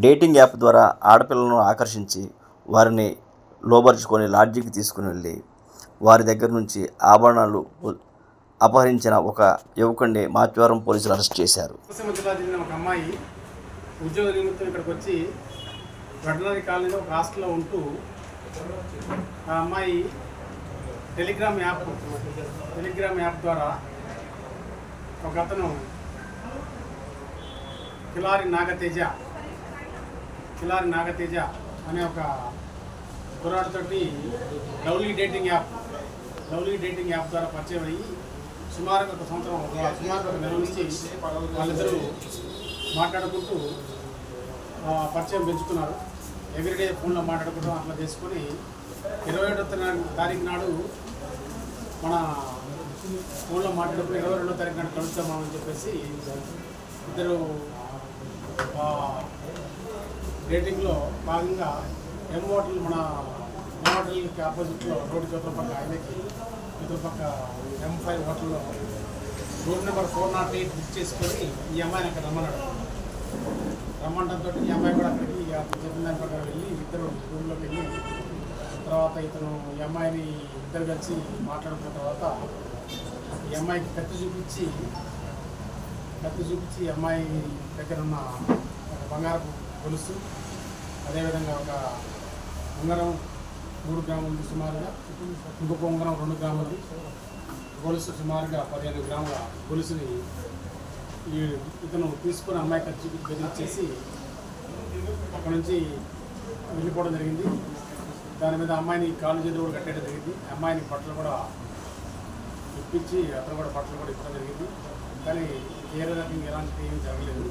Dating app ద్వారా ఆడపిల్లలను ఆకర్షించి వారిని లోబరుచుకొని లాడ్జికి తీసుకుని వెళ్ళి వారి దగ్గర నుంచి ఆభరణాలు అపహరించిన ఒక యువకుడిని మాచవరం పోలీసులు అరెస్ట్ చేశారు. జిల్లా చెందిన ఒక అమ్మాయి ఉద్యోగ నిమిత్తం ఇక్కడికి వచ్చి వెటనరీ కాలనీలో ఒక హాస్టల్లో ఉంటూ ఆ అమ్మాయి టెలిగ్రామ్ యాప్ ద్వారా ఒక అతను కిలారి నాగతేజ అనే ఒక కుర్రాడితోటి లవ్లీ డేటింగ్ యాప్ ద్వారా పరిచయం అయ్యి సుమారుగా ఒక నెల నుంచి వాళ్ళిద్దరూ మాట్లాడుకుంటూ పరిచయం పెంచుకున్నారు. ఎవ్రీడే ఫోన్లో మాట్లాడుకుంటూ అట్లా చేసుకొని 27వ తారీఖు నాడు మన ఫోన్లో మాట్లాడుకుని 22వ తారీఖు నాడు కలుద్దామని చెప్పేసి ఇద్దరు డేటింగ్లో భాగంగా ఎం హోటల్కి ఆపోజిట్లో రోడ్డు చోట్ల పక్క హైవేకి ఇతర పక్క M5 హోటల్లో రూమ్ నెంబర్ 408 బుక్ చేసుకొని ఈ అమ్మాయిని అక్కడ రమ్మంటంతో ఈ అమ్మాయి కూడా అక్కడికి చెప్పిన దాని ప్రకారం వెళ్ళి ఇద్దరు రూమ్లోకి వెళ్ళి తర్వాత ఇతను ఈ అమ్మాయిని ఇద్దరు కలిసి మాట్లాడుకున్న తర్వాత ఈ అమ్మాయికి కత్తి చూపించి ఈ అమ్మాయి దగ్గర ఉన్న బంగారపు గొలుసు, అదేవిధంగా ఒక ఉంగరం 3 గ్రాములది సుమారుగా, ఇంకొక ఉంగరం 2 గ్రాములది, గొలుసు సుమారుగా 15 గ్రాముల గొలుసుని ఇతను తీసుకొని అమ్మాయి ఖర్చు బెదిరించేసి అక్కడ నుంచి వెళ్ళిపోవడం జరిగింది. దాని మీద అమ్మాయిని కాళ్ళు చేతులు కూడా కట్టేయడం జరిగింది. అమ్మాయిని బట్టలు కూడా ఇప్పించి అతను కూడా బట్టలు కూడా ఇప్పడం జరిగింది. కానీ వేరే రకంగా ఎలాంటి ఏమీ జరగలేదు.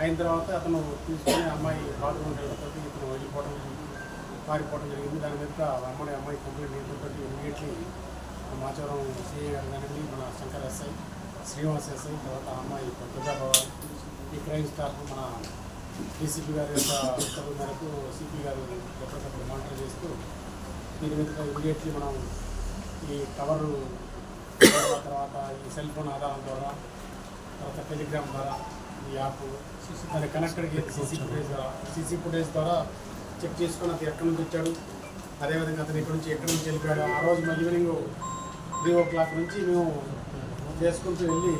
అయిన తర్వాత అతను తీసుకొని అమ్మాయి బాత్రూమ్కి వెళ్ళడంతో ఇతను పారిపోవడం జరిగింది. దాని మీద అమ్మాయి కంప్లైంట్ చేయడంతో ఇమీడియట్లీ మాచవరం సిఐ గారు కానీ మన శంకర్ ఎస్ఐ, శ్రీనివాస్ ఎస్ఐ, తర్వాత అమ్మాయి ప్రజాభవన్, ఈ క్రైమ్ స్టాఫ్ మన డీసీపీ గారి యొక్క ఉత్తర్వుల మేరకు సిపి గారు ఎప్పటికప్పుడు మానిటర్ చేస్తూ దీని మీద ఇమీడియట్లీ మనం ఈ కవరు తర్వాత ఈ సెల్ ఫోన్ ఆధారం ద్వారా, తర్వాత టెలిగ్రామ్ ద్వారా, ఈ యాప్ దాన్ని కనెక్టెడ్ సీసీ ఫుటేజ్ ద్వారా చెక్ చేసుకొని అతను ఎక్కడి నుంచి వచ్చాడు, అదేవిధంగా అతను ఎక్కడి నుంచి వెళ్ళిపోయాడు. ఆ రోజు ఈవినింగ్ 3 o'clock నుంచి మేము చేసుకుంటూ వెళ్ళి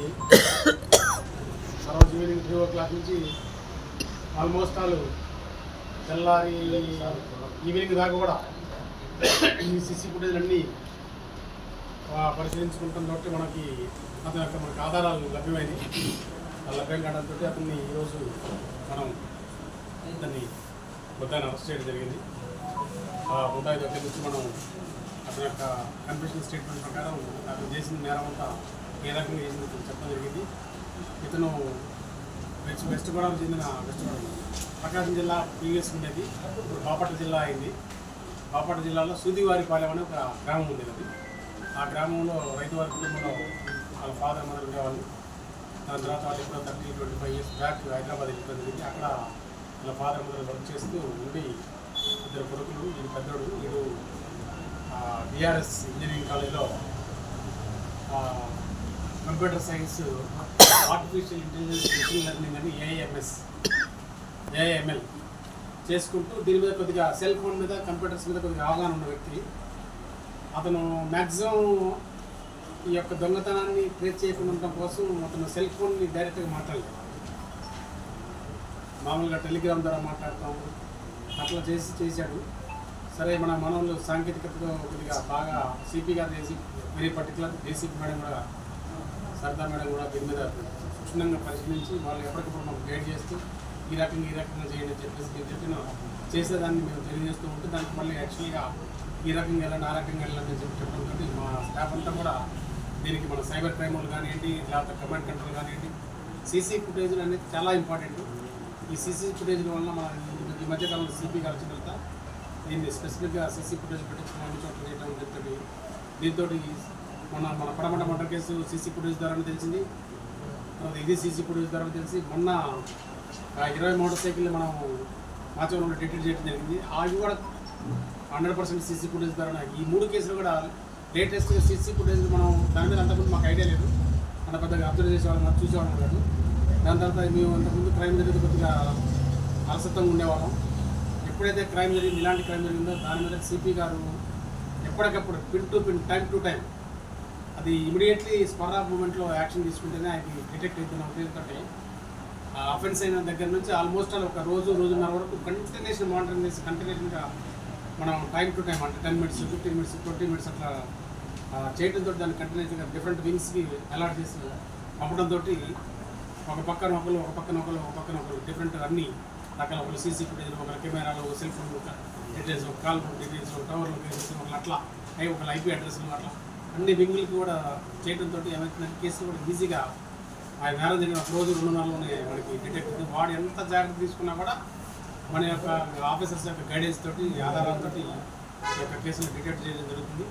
ఆ రోజు ఈవినింగ్ 3 o'clock నుంచి ఆల్మోస్ట్ తెల్లారి ఈవినింగ్ దాకా కూడా ఈ సీసీ ఫుటేజ్ అన్నీ పరిశీలించుకుంటాం కాబట్టి మనకి ఆధారాలు లభ్యమైనవి. లభ్యం కావడంతో అతన్ని ఈరోజు మనం అతన్ని ముద్దాయిని అరెస్ట్ చేయడం జరిగింది. ఆ ముద్దాయి దగ్గర నుంచి మనం అతని యొక్క కన్ఫెషన్ స్టేట్మెంట్ ప్రకారం అతను చేసిన నేరం అంతా ఏ రకంగా చేసింది చెప్పడం జరిగింది. ఇతను వెస్ట్ గోదావరి చెందిన ప్రకాశం జిల్లా ప్రీవియస్ ఉండేది, ఇప్పుడు బాపట్ల జిల్లా అయింది. బాపట్ల జిల్లాలో సూదివారిపాలెం అనే ఒక గ్రామం ఉండేది. అది ఆ గ్రామంలో రైతు వారి కుటుంబంలో వాళ్ళ ఫాదర్ మదర్ ఉండేవాళ్ళు. దాని తర్వాత వాళ్ళు ఎప్పుడో 30-25 years బ్యాక్ హైదరాబాద్ వెళ్ళిపోవడం జరిగింది. అక్కడ వాళ్ళ ఫాదర్ మదర్ వర్క్ చేస్తూ ఉండి 2 కొడుకులు, వీడు పెద్దోడు, వీడు BRS ఇంజనీరింగ్ కాలేజ్లో computer science, artificial intelligence, machine learning అని AIML చేసుకుంటూ దీని మీద కొద్దిగా సెల్ ఫోన్ మీద, కంప్యూటర్స్ మీద కొద్దిగా అవగాహన ఉన్న వ్యక్తి. అతను మ్యాక్సిమం ఈ యొక్క దొంగతనాన్ని ట్రేస్ చేయకుండా ఉండటం కోసం అతను సెల్ ఫోన్ని డైరెక్ట్గా మాట్లాడలేదు, మామూలుగా టెలిగ్రామ్ ద్వారా మాట్లాడతాం అట్లా చేశాడు. సరే మన మనోళ్ళు సాంకేతికతతో కొద్దిగా బాగా సిపి గారు చేసి వెరీ పర్టికులర్ డీసీపీ మేడం కూడా, సరదా మేడం కూడా దీని మీద క్షుణ్ణంగా పరిశీలించి వాళ్ళు ఎప్పటికప్పుడు మనకు గైడ్ చేస్తూ ఈ రకంగా చేయండి అని చెప్పేసి నేను చెప్పిన చేసేదాన్ని మేము తెలియజేస్తూ ఉంటే దానికి మళ్ళీ యాక్చువల్గా ఈ రకంగా వెళ్ళండి, ఆ రకంగా వెళ్ళండి అని చెప్పడంతో మా స్టాఫ్ అంతా కూడా దీనికి మన సైబర్ క్రైమ్ వాళ్ళు కానివ్వండి, లేకపోతే కమాండ్ కంట్రోల్ కానివ్వండి, సీసీ ఫుటేజ్లు అనేది చాలా ఇంపార్టెంట్. ఈ సీసీ ఫుటేజ్ల వల్ల మన ఈ మధ్యకాలంలో సిపి గారు వచ్చిన తర్వాత దీన్ని స్పెసిఫిక్గా సీసీ ఫుటేజ్ పెట్టించిన అన్ని చోట్ల చేయడం చెప్తుంది. దీంతో మన పడమట మర్డర్ కేసు సీసీ ఫుటేజ్ ద్వారానే తెలిసింది. తర్వాత ఇది సీసీ ఫుటేజ్ ద్వారా తెలిసి మొన్న 20 మోటార్ సైకిల్ మనం మాచవరంలో డిటెక్ట్ చేయడం జరిగింది. అవి కూడా 100% సీసీ ఫుటేజ్ ద్వారా. ఈ 3 కేసులు కూడా లేటెస్ట్గా సీసీ ఫుటేజ్ మనం దాని మీద అంతకుముందు మాకు ఐడియా లేదు, అంత పెద్దగా అబ్జర్వ్ చేసేవాళ్ళం, చూసేవాళ్ళం కాదు. దాని తర్వాత మేము అంతకుముందు క్రైమ్ జరిగితే కొద్దిగా అలసత్వంగా ఉండేవాళ్ళం. ఎప్పుడైతే క్రైమ్ జరిగింది, ఇలాంటి క్రైమ్ జరిగిందో దాని మీద సిపి గారు ఎప్పటికప్పుడు pin to pin, time to time అది ఇమీడియట్లీ స్పర్ ఆఫ్ మూమెంట్లో యాక్షన్ తీసుకుంటేనే అది డిటెక్ట్ అవుతున్న ఉద్దేశంతో అఫెన్స్ అయిన దగ్గర నుంచి ఆల్మోస్ట్ ఒక రోజున్నర వరకు కంటిన్యూషన్ మానిటరింగ్ చేసి కంటిన్యూషన్గా మనం టైం టు టైం అంటే 10 minutes, 15 minutes, 20 minutes అట్లా చేయడంతో దాన్ని కంటిన్యూషన్గా డిఫరెంట్ వింగ్స్కి అలాట్ చేసి పంపడంతో ఒక పక్కన ఒకరు డిఫరెంట్ అన్ని రకాల ఒకరు సీసీ ఫుటేజ్, ఒక కెమెరాలు, సెల్ ఫోన్ డీటెయిల్స్, ఒక కాల్ డీటెయిల్స్, టవర్లో డీటెయిల్స్, అట్లా ఒక ఐపీ అడ్రస్లు అట్లా అన్ని వింగులకి కూడా చేయడంతో ఏమైతుందంటే కేసులు కూడా ఈజీగా ఆ నేరం జరిగిన ఒక రోజు 2 మనకి డిటెక్ట్ అవుతుంది. వాడు ఎంత జాగ్రత్త తీసుకున్నా కూడా మన యొక్క ఆఫీసర్స్ యొక్క గైడెన్స్ తోటి, ఆధారాలతో ఈ యొక్క కేసులు డిటెక్ట్ చేయడం జరుగుతుంది.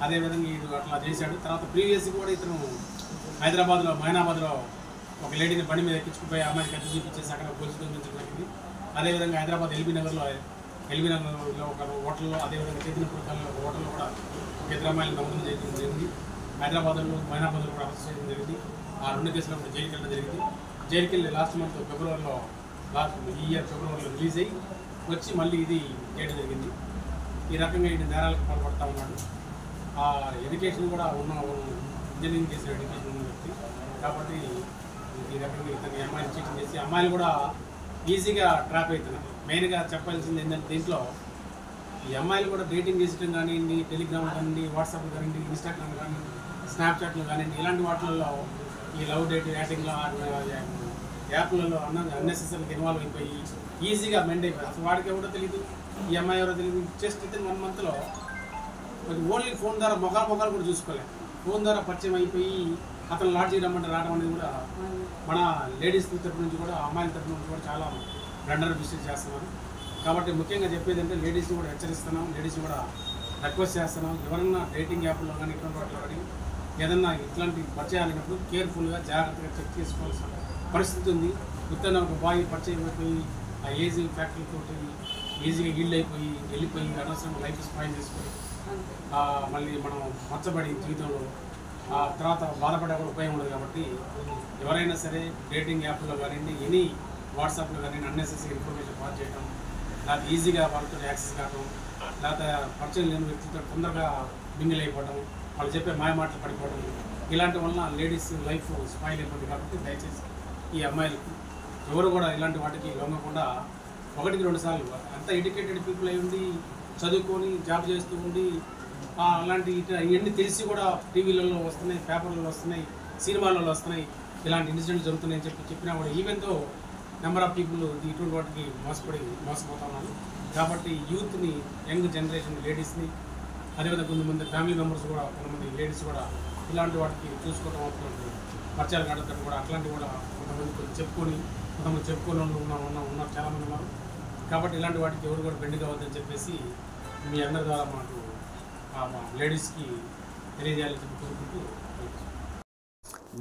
అదేవిధంగా ఇది అట్లా చేశాడు. తర్వాత ప్రీవియస్ కూడా ఇతను హైదరాబాద్లో మైనాబాద్లో ఒక లేడీని బండి మీద ఎక్కించుకుపోయి అమ్మాయికి కత్తి చూపించేసి అక్కడ పోలీసులు ఉంచడం జరిగింది. అదేవిధంగా హైదరాబాద్ ఎల్బీ నగర్లో ఒక హోటల్లో, అదేవిధంగా చేతినపూర్ కాలంలో ఒక హోటల్లో కూడా ఒక 2 అమ్మాయిలు దొంగతనం చేయడం జరిగింది. హైదరాబాద్లో మైనాబాద్లో కూడా అరెస్ట్ చేయడం జరిగింది. ఆ 2 కేసులో కూడా జైలుకి వెళ్ళడం జరిగింది. జైలుకి వెళ్ళి లాస్ట్ ఈ ఇయర్ ఫిబ్రవరిలో రిలీజ్ అయ్యి వచ్చి మళ్ళీ ఇది చేయడం జరిగింది. ఈ రకంగా ఈ నేరాలకు పాల్పడతా ఉన్నాడు. ఆ ఎడ్యుకేషన్ కూడా ఇంజనీరింగ్ చేసిన ఎడ్యుకేషన్ ఉన్న వ్యక్తి కాబట్టి ఈ రకంగా ఇతని అమ్మాయిని చీటింగ్ చేసి అమ్మాయిలు కూడా ఈజీగా ట్రాప్ అవుతున్నారు. మెయిన్గా చెప్పాల్సింది ఏంటంటే దీంట్లో ఈ అమ్మాయిలు కూడా డేటింగ్ చేసడం కానివ్వండి, టెలిగ్రామ్ కానివ్వండి, వాట్సాప్ కానివ్వండి, ఇన్స్టాగ్రామ్ కానివ్వండి, స్నాప్చాట్లు కానివ్వండి, ఇలాంటి వాటిల్లో ఈ లవ్ డేట్ యాటింగ్లో యాప్లలో అన్నెసెసరీగా ఇన్వాల్వ్ అయిపోయి ఈజీగా మెండ్ అయిపోయి అసలు వాడికి ఎవరో తెలియదు, ఈ అమ్మాయి ఎవరో తెలియదు. జస్ట్ అయితే 1 monthలో ఓన్లీ ఫోన్ ద్వారా మొఖాలు కూడా చూసుకోలేదు. ఫోన్ ద్వారా పరిచయం అయిపోయి అతను లాడ్జ్ చేయడమంటే రావడం అనేది కూడా మన లేడీస్ తరఫు నుంచి కూడా, అమ్మాయిల తరఫు నుంచి కూడా చాలా బ్లండర్ మిస్టేక్ చేస్తున్నారు. కాబట్టి ముఖ్యంగా చెప్పేది అంటే లేడీస్ని కూడా హెచ్చరిస్తున్నాం, లేడీస్ని కూడా రిక్వెస్ట్ చేస్తున్నాం. ఎవరన్నా డేటింగ్ యాప్లో కానీ ఇటువంటి వాటిలో కానీ ఏదన్నా ఇట్లాంటి పరిచయాలైనప్పుడు కేర్ఫుల్గా జాగ్రత్తగా చెక్ చేసుకోవాల్సిన పరిస్థితి ఉంది. గుర్తున్న ఒక బాయ్ పరిచయం అయిపోయి ఆ ఏజ్ ఫ్యాక్టరీతో ఈజీగా వెళ్ళిపోయి అనవసరంగా లైఫ్ స్పాయిల్ చేసుకొని మళ్ళీ మనం మచ్చబడి జీవితంలో ఆ తర్వాత బాధపడే కూడా ఉపయోగం ఉండదు. కాబట్టి ఎవరైనా సరే డేటింగ్ యాప్లో కానివ్వండి, ఎనీ వాట్సాప్లో కానివ్వండి అన్నెసెసరీ ఇన్ఫర్మేషన్ పాస్ చేయడం, లేకపోతే ఈజీగా వాళ్ళతో యాక్సెస్ కావడం, లేకపోతే పరిచయం లేని వ్యక్తితో తొందరగా మింగిల్ అయిపోవడం, వాళ్ళు చెప్పే మాటలు పడిపోవడం, ఇలాంటి వలన లేడీస్ లైఫ్ స్పాయిల్ అయిపోతుంది. కాబట్టి దయచేసి ఈ అమ్మాయిలకు ఎవరు కూడా ఇలాంటి వాటికి లొంగకుండా 1-2 సార్లు అంత ఎడ్యుకేటెడ్ పీపుల్ అయి ఉండి చదువుకొని జాబ్ చేస్తూ ఉండి అలాంటి ఇవన్నీ తెలిసి కూడా టీవీలలో వస్తున్నాయి, పేపర్లలో వస్తున్నాయి, సినిమాలలో వస్తున్నాయి, ఇలాంటి ఇన్సిడెంట్స్ జరుగుతున్నాయని చెప్పినా కూడా ఈవెన్తో నెంబర్ ఆఫ్ పీపుల్ ఇటువంటి వాటికి మోసపోతా ఉన్నారు. కాబట్టి యూత్ని, యంగ్ జనరేషన్ లేడీస్ని, అదేవిధంగా కొంతమంది ఫ్యామిలీ మెంబర్స్ కూడా, కొంతమంది లేడీస్ కూడా ఇలాంటి వాటికి చూసుకోవడం అవుతుంది. పరిచయాలు కావడం కూడా అట్లాంటివి కూడా కొంతమంది చెప్పుకొని ఉన్నారు చాలామంది ఉన్నారు. కాబట్టి ఇలాంటి వాటికి ఎవరు కూడా బెండ్ కావద్దని చెప్పేసి మీ అందరి ద్వారా మాకు లేడీస్కి తెలియజేయాలని చెప్పి కోరుకుంటూ,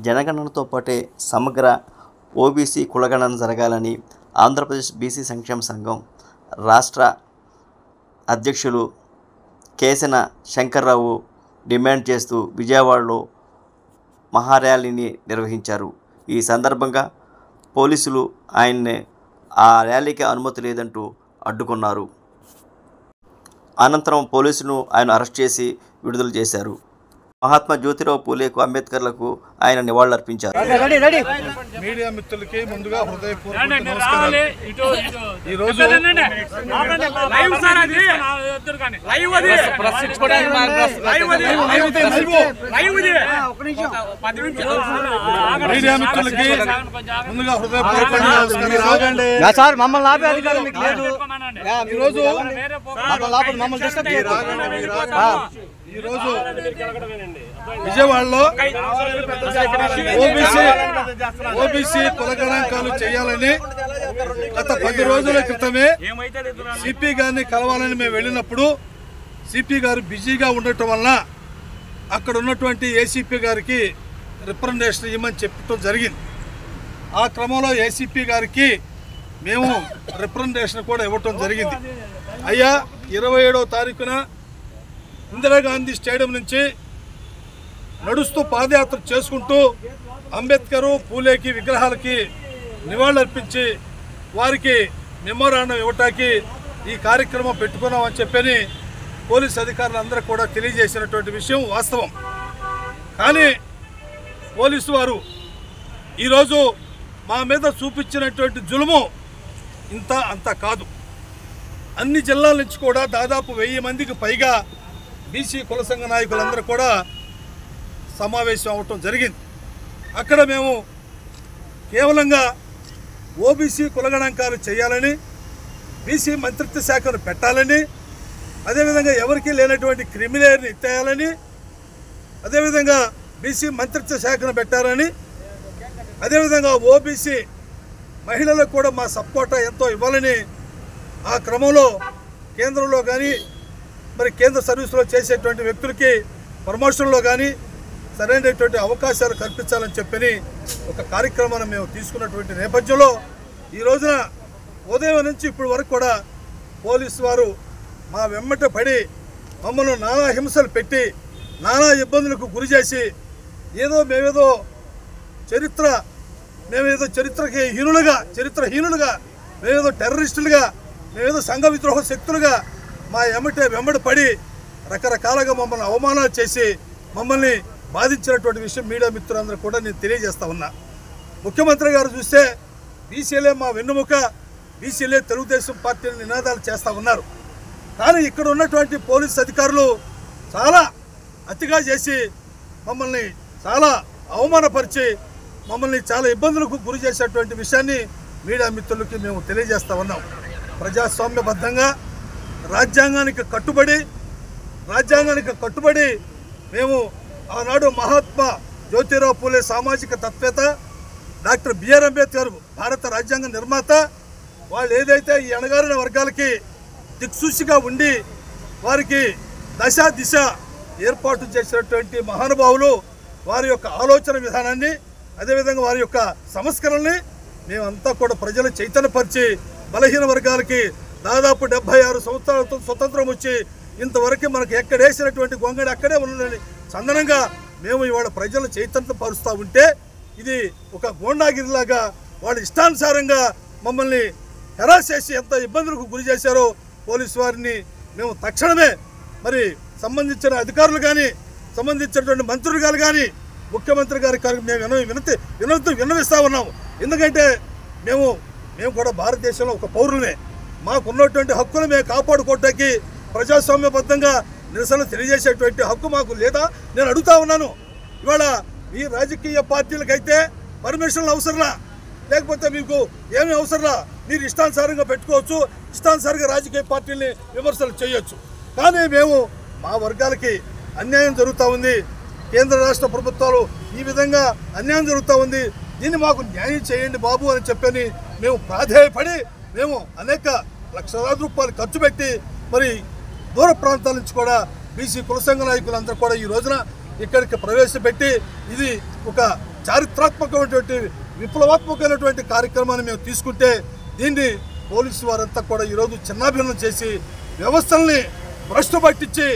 జనగణనతో పాటే సమగ్ర ఓబీసీ కులగణన జరగాలని ఆంధ్రప్రదేశ్ బీసీ సంక్షేమ సంఘం రాష్ట్ర అధ్యక్షులు కేసన శంకర్రావు డిమాండ్ చేస్తూ విజయవాడలో మహార్యాలీని నిర్వహించారు. ఈ సందర్భంగా పోలీసులు ఆయన్ని ఆ ర్యాలీకి అనుమతి లేదంటూ అడ్డుకున్నారు. అనంతరం పోలీసులు ఆయన అరెస్ట్ చేసి విడుదల చేశారు. మహాత్మా జ్యోతిరావు పూలేకు, అంబేద్కర్లకు ఆయన నివాళులర్పించారు. మీడియా మిత్రులకి ముందుగా హృదయపూర్వక నమస్కారాలు. ఈరోజు మీడియా మిత్రులకి ముందుగా హృదయపూర్వక ఈరోజు విజయవాడలో ఓబీసీ కులగణాంకాలు చేయాలని గత 10 రోజుల క్రితమే సిపి గారిని కలవాలని మేము వెళ్ళినప్పుడు సిపి గారు బిజీగా ఉండటం వలన అక్కడ ఉన్నటువంటి ఏసీపీ గారికి రిప్రజెంటేషన్ ఇవ్వమని చెప్పడం జరిగింది. ఆ క్రమంలో ఏసీపీ గారికి మేము రిప్రజెంటేషన్ కూడా ఇవ్వటం జరిగింది. అయ్యా 27వ తారీఖున ఇందిరాగాంధీ స్టేడియం నుంచి నడుస్తూ పాదయాత్ర చేసుకుంటూ అంబేద్కర్, పూలేకి విగ్రహాలకి నివాళులర్పించి వారికి మెమోరాండం ఇవ్వటానికి ఈ కార్యక్రమం పెట్టుకున్నామని చెప్పని పోలీస్ అధికారులందరూ కూడా తెలియజేసినటువంటి విషయం వాస్తవం. కానీ పోలీసు వారు ఈరోజు మా మీద చూపించినటువంటి జులుము ఇంత అంత కాదు. అన్ని జిల్లాల నుంచి కూడా దాదాపు 1000 మందికి పైగా బీసీ కుల సంఘ నాయకులందరూ కూడా సమావేశం అవటం జరిగింది. అక్కడ మేము కేవలంగా ఓబీసీ కులగణాంకాలు చేయాలని, బీసీ మంత్రిత్వ శాఖను పెట్టాలని, అదేవిధంగా ఎవరికీ లేనటువంటి క్రిమిలేయర్ని ఎత్తేయాలని, అదేవిధంగా బీసీ మంత్రిత్వ శాఖను పెట్టారని, అదేవిధంగా ఓబీసీ మహిళలకు కూడా మా సపోర్ట్ ఎంతో ఇవ్వాలని, ఆ క్రమంలో కేంద్రంలో కానీ మరి కేంద్ర సర్వీసులో చేసేటువంటి వ్యక్తులకి ప్రమోషన్లో కానీ సరైనటువంటి అవకాశాలు కల్పించాలని చెప్పని ఒక కార్యక్రమాన్ని మేము తీసుకున్నటువంటి నేపథ్యంలో ఈ రోజున ఉదయం నుంచి ఇప్పటి వరకు కూడా పోలీసు వారు మా వెమ్మట పడి మమ్మల్ని నానా హింసలు పెట్టి నానా ఇబ్బందులకు గురి చేసి మేమేదో చరిత్రహీనులుగా మేమేదో టెర్రరిస్టులుగా మేమేదో సంఘ విద్రోహ శక్తులుగా మా వెంబడి పడి రకరకాలుగా మమ్మల్ని అవమానాలు చేసి మమ్మల్ని బాధించినటువంటి విషయం మీడియా మిత్రులందరూ కూడా నేను తెలియజేస్తా ఉన్నా. ముఖ్యమంత్రి గారు చూస్తే బీసీలే మా వెన్నుముక, బీసీలే తెలుగుదేశం పార్టీని నినాదాలు చేస్తూ ఉన్నారు. కానీ ఇక్కడ ఉన్నటువంటి పోలీస్ అధికారులు చాలా అతిగా చేసి మమ్మల్ని చాలా అవమానపరిచి మమ్మల్ని చాలా ఇబ్బందులకు గురి చేసేటువంటి విషయాన్ని మీడియా మిత్రులకి మేము తెలియజేస్తా ఉన్నాం. ప్రజాస్వామ్యబద్ధంగా రాజ్యాంగానికి కట్టుబడి మేము ఆనాడు మహాత్మా జ్యోతిరావు పూలే సామాజిక తత్వేత, డాక్టర్ బిఆర్ అంబేద్కర్ భారత రాజ్యాంగ నిర్మాత, వాళ్ళు ఏదైతే ఈ అణగారిన వర్గాలకి దిక్సూచిగా ఉండి వారికి దిశ ఏర్పాటు చేసినటువంటి మహానుభావులు వారి యొక్క ఆలోచన విధానాన్ని, అదేవిధంగా వారి యొక్క సంస్కరణని మేమంతా కూడా ప్రజలు చైతన్యపరిచి బలహీన వర్గాలకి దాదాపు 76 సంవత్సరాలతో స్వతంత్రం వచ్చి ఇంతవరకు మనకు ఎక్కడేసినటువంటి గొంగడి అక్కడే ఉన్నదని చందనంగా మేము ఇవాళ ప్రజలు చైతన్యపరుస్తూ ఉంటే ఇది ఒక గోండాగిరిలాగా వాళ్ళు ఇష్టానుసారంగా మమ్మల్ని హెరాస్ చేసి ఎంత ఇబ్బందులకు గురి చేశారో పోలీసు వారిని మేము తక్షణమే మరి సంబంధించిన అధికారులు కానీ సంబంధించినటువంటి మంత్రులు కానీ ముఖ్యమంత్రి గారికి మేము విన్నవిస్తూ ఉన్నాము. ఎందుకంటే మేము కూడా భారతదేశంలో ఒక పౌరులమే, మాకున్నటువంటి హక్కులు మేము కాపాడుకోవటానికి ప్రజాస్వామ్యబద్ధంగా నిరసన తెలియజేసేటువంటి హక్కు మాకు లేదా నేను అడుగుతా ఉన్నాను. ఇవాళ ఈ రాజకీయ పార్టీలకైతే పర్మిషన్లు అవసరంలా, లేకపోతే మీకు ఏమీ అవసరంలా, మీరు ఇష్టానుసారంగా పెట్టుకోవచ్చు, ఇష్టానుసారంగా రాజకీయ పార్టీల్ని విమర్శలు చేయొచ్చు. కానీ మేము మా వర్గాలకి అన్యాయం జరుగుతూ ఉంది, కేంద్ర రాష్ట్ర ప్రభుత్వాలు ఈ విధంగా అన్యాయం జరుగుతూ ఉంది, దీన్ని మాకు న్యాయం చేయండి బాబు అని చెప్పని మేము ప్రాధేయపడి మేము అనేక లక్షలాది రూపాయలు ఖర్చు పెట్టి మరి దూర ప్రాంతాల నుంచి కూడా బీసీ కుల సంఘ నాయకులందరూ కూడా ఈ రోజున ఇక్కడికి ప్రవేశపెట్టి ఇది ఒక చారిత్రాత్మకమైనటువంటి విప్లవాత్మకమైనటువంటి కార్యక్రమాన్ని మేము తీసుకుంటే దీన్ని పోలీసు వారంతా కూడా ఈరోజు చిన్నాభిన్నం చేసి వ్యవస్థల్ని భ్రష్టు పట్టించి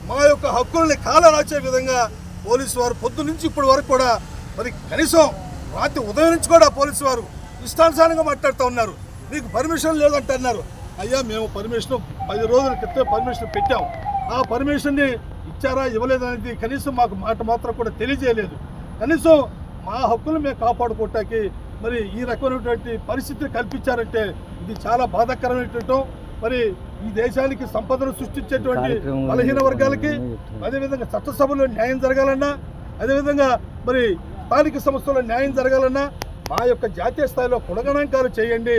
మా యొక్క హక్కుల్ని కాలరాచే విధంగా పోలీసు వారు పొద్దు నుంచి ఇప్పటి వరకు కూడా మరి కనీసం రాత్రి ఉదయం నుంచి కూడా పోలీసు వారు ఇష్టానుసారంగా మాట్లాడుతూ ఉన్నారు. మీకు పర్మిషన్ లేదంటున్నారు. అయ్యా మేము పర్మిషన్ 10 రోజుల క్రితం పర్మిషన్ పెట్టాం, ఆ పర్మిషన్ని ఇచ్చారా ఇవ్వలేదనేది కనీసం మాకు మాట మాత్రం కూడా తెలియజేయలేదు. కనీసం మా హక్కులు మేము కాపాడుకోవటానికి మరి ఈ రకమైనటువంటి పరిస్థితిని కల్పించారంటే ఇది చాలా బాధాకరమైనటువంటి. మరి ఈ దేశానికి సంపదను సృష్టించేటువంటి బలహీన వర్గాలకి, అదేవిధంగా చట్టసభలో న్యాయం జరగాలన్నా, అదేవిధంగా మరి స్థానిక సంస్థల్లో న్యాయం జరగాలన్నా మా యొక్క జాతీయ స్థాయిలో కులగణాంకాలు చేయండి,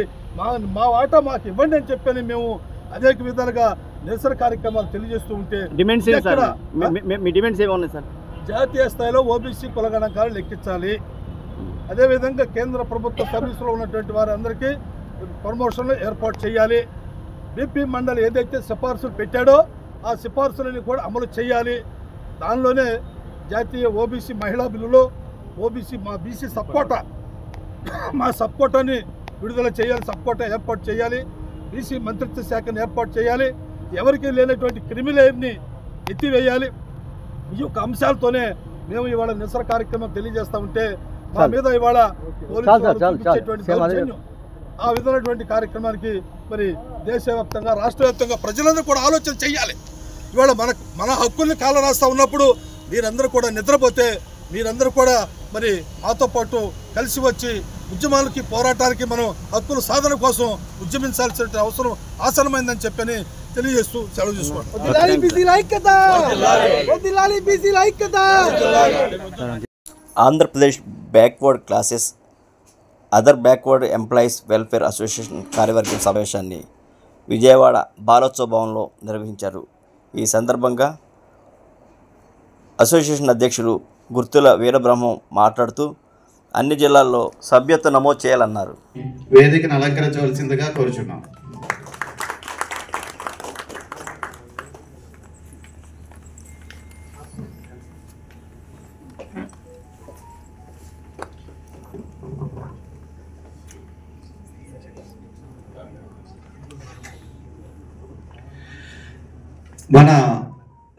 మా వాటా మాకు ఇవ్వండి అని చెప్పని మేము అనేక విధాలుగా నిరసన కార్యక్రమాలు తెలియజేస్తూ ఉంటే జాతీయ స్థాయిలో ఓబీసీ కులగణాంకాలు లెక్కించాలి, అదేవిధంగా కేంద్ర ప్రభుత్వ సర్వీసులో ఉన్నటువంటి వారందరికీ ప్రమోషన్లు ఏర్పాటు చేయాలి, బీపీ మండలి ఏదైతే సిఫార్సులు పెట్టాడో ఆ సిఫార్సులని కూడా అమలు చేయాలి. దానిలోనే జాతీయ ఓబీసీ మహిళా బిల్లులో ఓబీసీ మా బీసీ సబ్కోటాని విడుదల చేయాలి, సబ్కోటా ఏర్పాటు చేయాలి, బీసీ మంత్రిత్వ శాఖను ఏర్పాటు చేయాలి, ఎవరికి లేనటువంటి క్రిమిలేయర్ని ఎత్తివేయాలి. ఈ యొక్క అంశాలతోనే మేము ఇవాళ నిరసన కార్యక్రమం తెలియజేస్తూ ఉంటే మా మీద ఇవాళ పోలీసులు ఆ విధమైనటువంటి కార్యక్రమానికి మరి దేశవ్యాప్తంగా రాష్ట్ర వ్యాప్తంగా ప్రజలందరూ కూడా ఆలోచన చేయాలి. ఇవాళ మన హక్కుల్ని కాల రాస్తూ ఉన్నప్పుడు మీరందరూ కూడా నిద్రపోతే మీరందరూ కూడా మరి మాతో పాటు కలిసి వచ్చి ఉద్యమాలకి పోరాటానికి మనం హక్కుల సాధన కోసం ఉద్యమించాల్సిన అవసరం ఆసనమైందని చెప్పని తెలియజేస్తూ సెలవు తీసుకుంటాం. Andhra Pradesh backward classes other backward employees welfare association కార్యవర్గం సమావేశాన్ని విజయవాడ బాలోత్సవ భవన్లో నిర్వహించారు. ఈ సందర్భంగా అసోసియేషన్ అధ్యక్షులు గుర్తుల వీరబ్రహ్మం మాట్లాడుతూ అన్ని జిల్లాల్లో సభ్యత్వ నమోదు చేయాలన్నారు. వేదికను అలంకరించవలసిందిగా కోరుచున్నాం. మన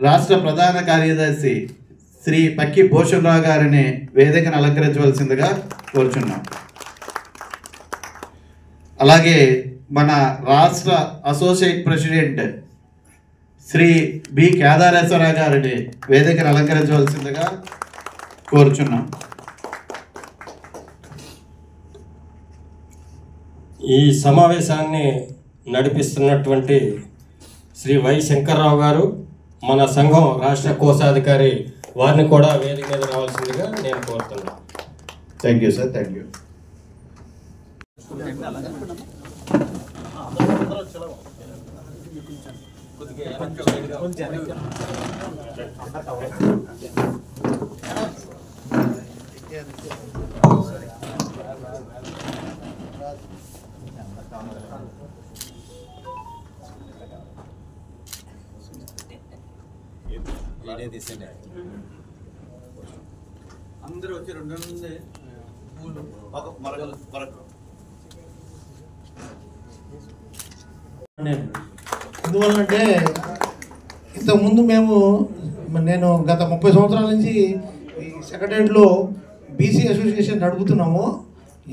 రాష్ట్ర ప్రధాన కార్యదర్శి శ్రీ పక్కి భూషణరావు గారిని వేదికను అలంకరించవలసిందిగా కోరుచున్నాం. అలాగే మన రాష్ట్ర associate president Shri B Kedareswararao గారిని వేదికను అలంకరించవలసిందిగా కోరుచున్నాం. ఈ సమావేశాన్ని నడిపిస్తున్నటువంటి శ్రీ వై శంకర్రావు గారు, మన సంఘం రాష్ట్ర కోశాధికారి, వారిని కూడా వేదిక మీద రావాల్సిందిగా నేను కోరుతున్నాను. Thank you sir. Thank you. అందరూ వచ్చి రెండు ఎందువల్లంటే ఇంతకుముందు నేను గత 30 సంవత్సరాల నుంచి ఈ సెక్రటరియట్లో బీసీ అసోసియేషన్ నడుపుతున్నాము.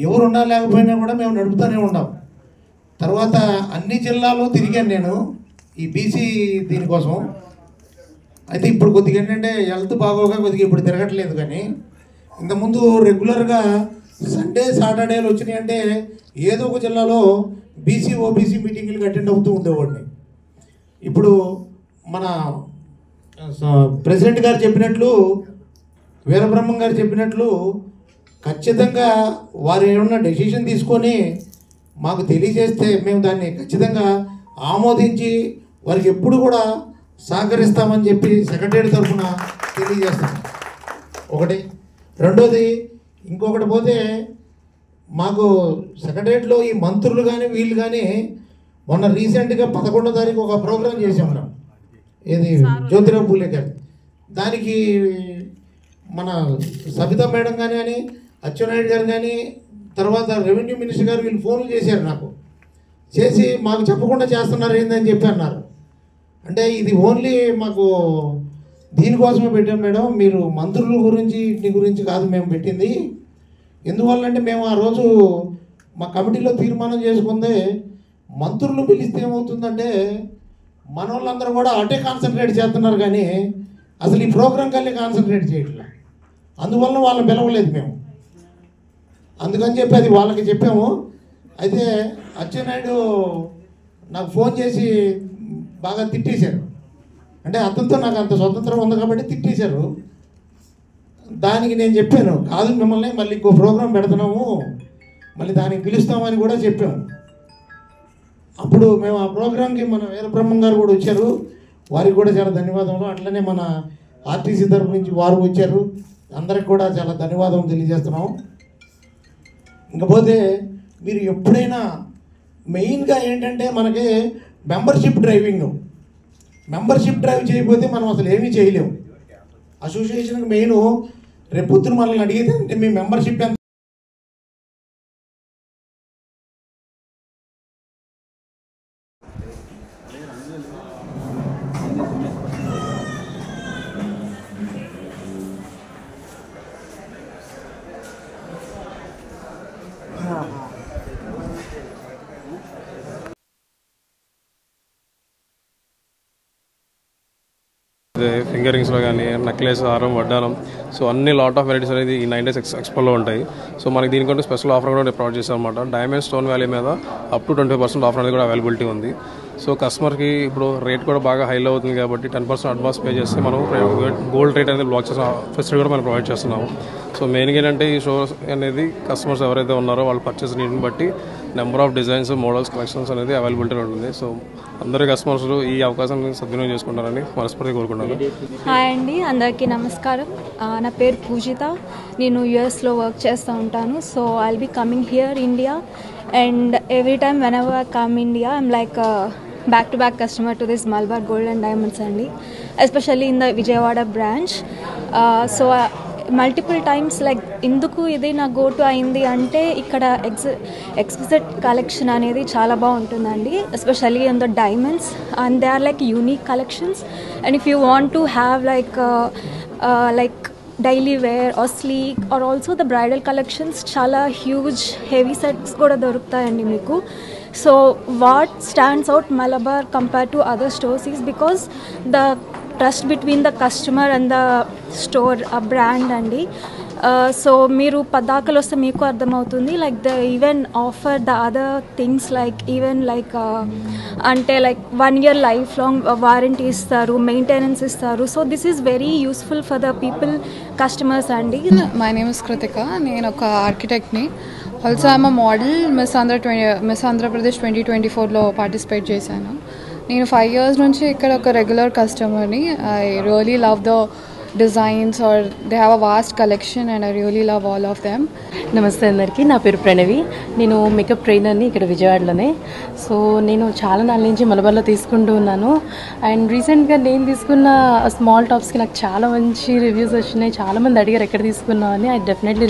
ఎవరున్నా లేకపోయినా కూడా మేము నడుపుతూనే ఉన్నాం. తర్వాత అన్ని జిల్లాలో తిరిగాను నేను ఈ బీసీ దీనికోసం. అయితే ఇప్పుడు కొద్దిగా ఏంటంటే హెల్త్ బాగోగా కొద్దిగా ఇప్పుడు తిరగట్లేదు. కానీ ఇంతకుముందు రెగ్యులర్గా సండే సాటర్డేలు వచ్చినాయి అంటే ఏదో ఒక జిల్లాలో బీసీ ఓబీసీ మీటింగులకు అటెండ్ అవుతూ ఉండేవాడిని. ఇప్పుడు మన ప్రెసిడెంట్ గారు చెప్పినట్లు, వీరబ్రహ్మం గారు చెప్పినట్లు ఖచ్చితంగా వారు ఏమన్నా డెసిషన్ తీసుకొని మాకు తెలియజేస్తే మేము దాన్ని ఖచ్చితంగా ఆమోదించి వారికి ఎప్పుడు కూడా సహకరిస్తామని చెప్పి సెక్రటరీ తరఫున తెలియజేస్తాం. ఒకటి. రెండోది, ఇంకొకటి పోతే మాకు సెక్రటరియట్లో ఈ మంత్రులు కానీ వీళ్ళు కానీ మొన్న రీసెంట్గా 11వ తారీఖు ఒక ప్రోగ్రాం చేసాం మనం, ఏది జ్యోతిరావు పూలే గారి. దానికి మన సబితా మేడం కానీ అచ్చెన్నాయుడు గారు కానీ తర్వాత రెవెన్యూ మినిస్టర్ గారు వీళ్ళు ఫోన్లు చేశారు నాకు. చేసి మాకు చెప్పకుండా చేస్తున్నారు ఏందని చెప్పి అన్నారు. అంటే ఇది ఓన్లీ మాకు దీనికోసమే పెట్టాం మేడం, మీరు మంత్రుల గురించి ఇంటి గురించి కాదు మేము పెట్టింది. ఎందువల్లంటే మేము ఆ రోజు మా కమిటీలో తీర్మానం చేసుకుందే మంత్రులు పిలిస్తే ఏమవుతుందంటే మన వాళ్ళందరూ కూడా అటే కాన్సన్ట్రేట్ చేస్తున్నారు కానీ అసలు ఈ ప్రోగ్రాం కల్లా కాన్సన్ట్రేట్ చేయట్లేదు. అందువల్ల వాళ్ళని పిలవలేదు మేము. అందుకని చెప్పి అది వాళ్ళకి చెప్పాము. అయితే అచ్చెన్నాయుడు నాకు ఫోన్ చేసి బాగా తిట్టేశారు. అంటే అతనితో నాకు అంత స్వతంత్రం ఉంది కాబట్టి తిట్టేశారు. దానికి నేను చెప్పాను, కాదు మిమ్మల్ని మళ్ళీ ఇంకో ప్రోగ్రాం పెడుతున్నాము, మళ్ళీ దానికి పిలుస్తామని కూడా చెప్పాము. అప్పుడు మేము ఆ ప్రోగ్రాంకి మన వీరబ్రహ్మం గారు కూడా వచ్చారు, వారికి కూడా చాలా ధన్యవాదములు. అట్లనే మన ఆర్టీసీ తరఫు నుంచి వారు వచ్చారు, అందరికి కూడా చాలా ధన్యవాదం తెలియజేస్తున్నాము. ఇంకపోతే మీరు ఎప్పుడైనా మెయిన్గా ఏంటంటే మనకి మెంబర్షిప్ డ్రైవ్ చేయకపోతే మనం అసలు ఏమీ చేయలేము. అసోసియేషన్కి మెయిన్ రేపు పొద్దున మనల్ని అడిగితే అంటే మీ మెంబర్షిప్ ఎంత ఫింగర్ రింగ్స్లో కానీ నెక్లెస్, హారం, వడ్డానం, సో అన్ని లాట్ ఆఫ్ వెరైటీస్ అనేది ఈ 9 days ఎక్స్పోలో ఉంటాయి. సో మనకి దీనికంటే స్పెషల్ ఆఫర్ కూడా ప్రొవైడ్ చేస్తాం అనమాట. డైమండ్ స్టోన్ వ్యాలీ మీద అప్ టు 20% ఆఫర్ అనేది కూడా అవైలబిలిటీ ఉంది. సో కస్టమర్కి ఇప్పుడు రేట్ కూడా బాగా హైలో అవుతుంది కాబట్టి 10% అడ్వాన్స్ పే చేస్తే మనం గోల్డ్ రేట్ అనేది బ్లాక్ చేసిన ఫెసిలిటీ కూడా మనం ప్రొవైడ్ చేస్తున్నాము. సో మెయిన్గా ఏంటంటే ఈ షో అనేది కస్టమర్స్ ఎవరైతే ఉన్నారో వాళ్ళు పర్చేస్ నీడ్ని బట్టి number of designs, models, collections అనేది అవైలబిలిటీ ఉంటుంది. సో అందరి కస్టమర్స్ ఈ అవకాశాన్ని సద్వినియోగం చేసుకుంటారని మనస్ఫూర్తిగా కోరుకుంటున్నాను. హాయ్ అండి, అందరికీ నమస్కారం. నా పేరు పూజిత. నేను యూఎస్లో వర్క్ చేస్తూ ఉంటాను. So I will be coming here India and every time whenever I come India I'm like back-to-back customer to this Malabar Gold and Diamonds andi, especially in the Vijayawada branch. So multiple times like ఇందుకు ఇది నా go to అయింది అంటే ఇక్కడ exquisite collection అనేది చాలా బాగుంటుందండి, especially in the diamonds and they are like unique collections. And if you want to have like daily wear or sleek or also the bridal collections చాలా హ్యూజ్ హెవీ సెట్స్ కూడా దొరుకుతాయండి మీకు. So what stands out Malabar compared to other stores is because the trust between the customer and the store, a brand andi. So మీరు పదాకలు వస్తే మీకు అర్థమవుతుంది. Like the even offer the other things like even like అంటే like 1 year life long warranty ఇస్తారు, maintenance ఇస్తారు. So this is very useful for the people customers అండి. My name is Krittika. నేను ఒక ఆర్కిటెక్ట్ని. Also I'm model miss Andhra Pradesh 2024లో participate చేశాను. నేను 5 years నుంచి ఇక్కడ ఒక రెగ్యులర్ కస్టమర్ని. I really love the designs are they have a vast collection and I really love all of them. నమస్తే అందరికీ, నా పేరు ప్రణవి. నేను మేకప్ ట్రైనర్ని ఇక్కడ విజయవాడలోనే. సో నేను చాలా నాళ్ళ నుంచి మలబార్లో తీసుకుంటూ ఉన్నాను. అండ్ రీసెంట్గా నేను తీసుకున్న స్మాల్ టాప్స్కి నాకు చాలా మంచి రివ్యూస్ వచ్చినాయి. చాలామంది అడిగారు ఎక్కడ తీసుకున్నావు అని. I definitely